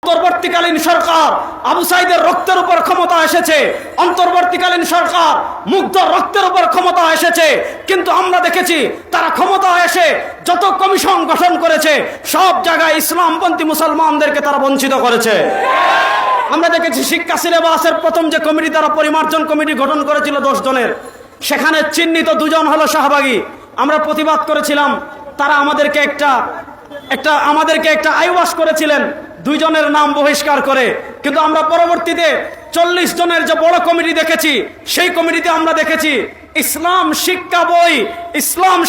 অন্তর্বর্তীকালীন সরকার আবু সাইদের রক্তের উপর ক্ষমতা এসেছে, অন্তর্বর্তীকালীন সরকার মুগ্ধর রক্তের উপর ক্ষমতা এসেছে, কিন্তু আমরা দেখেছি তারা ক্ষমতা এসে যত কমিশন গঠন করেছে সব জায়গায় ইসলামপন্থী মুসলমানদেরকে তারা বঞ্চিত করেছে। আমরা দেখেছি শিক্ষা সিলেবাসের প্রথম যে কমিটি তারা পরিমার্জন কমিটি গঠন করেছিল 10 জনের, সেখানে চিহ্নিত 2 জন হলো শাহবাগী। আমরা প্রতিবাদ করেছিলাম, তারা আমাদেরকে একটা আইওয়াস করেছিলেন 2 জনের নাম বহিষ্কার করে, কিন্তু আমরা পরবর্তীতে 40 জনের যে বড় কমিটি দেখেছি, সেই কমিটিতে আমরা দেখেছি ইসলাম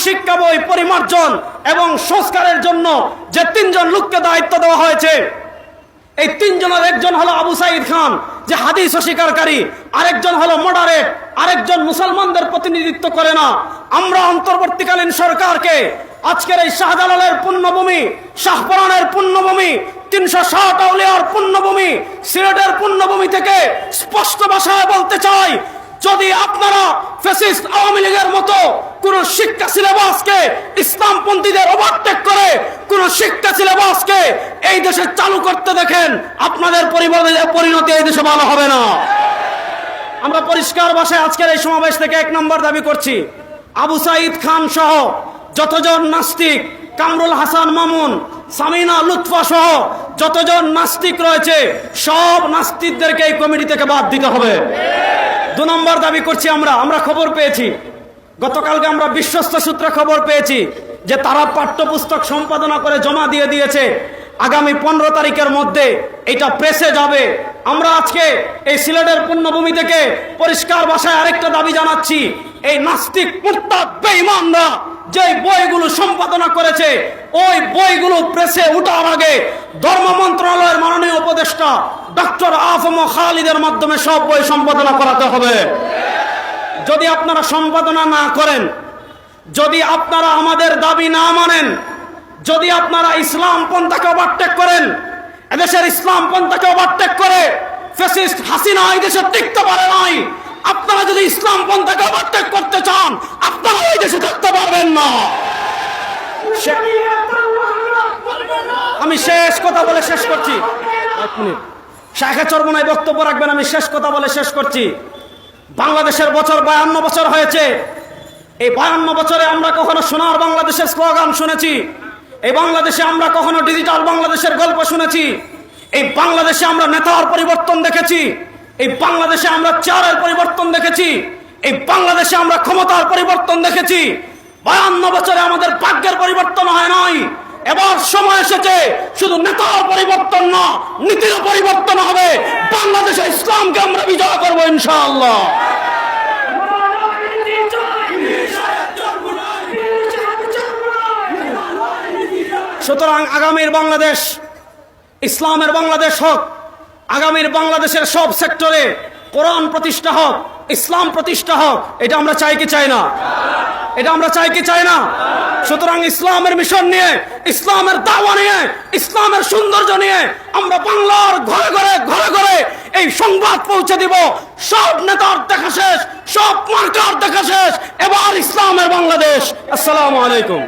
শিক্ষা বই পরিমার্জন এবং সংস্কারের জন্য যে 3 জন লোককে দায়িত্ব দেওয়া হয়েছে, এই 3 জনের একজন হলো আবু সাইদ খান যে হাদিস অস্বীকারী, আরেকজন হলো মডারেট, আরেকজন মুসলমানদের প্রতিনিধিত্ব করে না। আমরা অন্তর্বর্তীকালীন সরকারকে আজকের এই শাহজালালের পুণ্যভূমি, শাহপরানের পুণ্যভূমি, 360 আউলিয়ার পুণ্যভূমি, সিলেটের পুণ্যভূমি থেকে স্পষ্ট ভাষায় বলতে চাই, যদি আপনারা ফ্যাসিস্ট আওয়ামী লীগের মতো কোন শিক্ষা সিলেবাসকে ইসলামপন্থীদের ওভারটেক করে কোন শিক্ষা সিলেবাসকে এই দেশে চালু করতে দেখেন, আপনাদের পরিণতি এই দেশে ভালো হবে না। আমরা পরিষ্কার ভাষায় আজকের এই সমাবেশ থেকে 1 নম্বর দাবি করছি, আবু সাইদ খান সহ যতজন নাস্তিক, কামরুল হাসান মামুন, সামিনা লুৎফা সহ যতজন নাস্তিক রয়েছে সব নাস্তিকদেরকে এই কমিটি থেকে বাদ দিতে হবে। 2 নম্বর দাবি করছি, আমরা খবর পেয়েছি, গতকালকে আমরা বিশ্বস্ত সূত্রে খবর পেয়েছি যে তারা পাঠ্যপুস্তক সম্পাদনা করে জমা দিয়ে দিয়েছে, আগামী 15 তারিখের মধ্যে এটা প্রেসে যাবে। আমরা আজকে এই সিলেটের পুণ্যভূমি থেকে পরিষ্কার ভাষায় আরেকটা দাবি জানাচ্ছি, এই নাস্তিক মুরতাদ বেঈমানরা যে বইগুলো সম্পাদনা করেছে ওই বইগুলো প্রেসে ওঠার আগে ধর্ম মন্ত্রণালয়ের মাননীয় উপদেষ্টা ডক্টর আফম খালিদের মাধ্যমে সব বই সম্পাদনা করাতে হবে। যদি আপনারা সম্পাদনা না করেন, যদি আপনারা আমাদের দাবি না মানেন, যদি আপনারা ইসলাম পন্থাকে ওভারটেক করেন, এদেশের ইসলাম পন্থাকে ওভারটেক করে ফ্যাসিস্ট হাসিনা এই দেশে টিকতে পারে নাই, আপনারা যদি ইসলাম পন্থাকে ওভারটেক করতে চান আপনারা এই দেশে থাকতে পারবেন না। আমি শেষ কথা বলে শেষ করছি, 1 মিনিট শাখা চরমনায় বক্তব্য রাখবেন, আমি শেষ কথা বলে শেষ করছি। বাংলাদেশের বছর 52 বছর হয়েছে, এই 52 বছরে আমরা কখনো সোনার বাংলাদেশের স্লোগান শুনেছি, এই বাংলাদেশে আমরা কখনো ডিজিটাল বাংলাদেশের গল্প শুনেছি, এই বাংলাদেশে আমরা নেতার পরিবর্তন দেখেছি, এই বাংলাদেশে আমরা চেয়ারের পরিবর্তন দেখেছি, এই বাংলাদেশে আমরা ক্ষমতার পরিবর্তন দেখেছি। 52 বছরে আমাদের ভাগ্যের পরিবর্তন হয় নাই। এবার সময় এসেছে শুধু নেতার পরিবর্তন না, নীতির পরিবর্তন হবে। বাংলাদেশে ইসলামকে আমরা বিজয় করবো ইনশাআল্লাহ। সুতরাং আগামীর বাংলাদেশ ইসলামের বাংলাদেশ হোক, আগামীর বাংলাদেশের সব সেক্টরে কোরআন প্রতিষ্ঠা হোক, ইসলাম প্রতিষ্ঠা হোক, এটা আমরা চাই কি চাই না? এটা আমরা চাই কি চাই না? সুতরাং ইসলামের মিশন নিয়ে, ইসলামের দাওয়া নিয়ে, ইসলামের সৌন্দর্য নিয়ে আমরা বাংলার ঘরে ঘরে এই সংবাদ পৌঁছে দিব, সব নেতার দেখা শেষ, সব মার্কার দেখা শেষ, এবার ইসলামের বাংলাদেশ। আসসালামু আলাইকুম।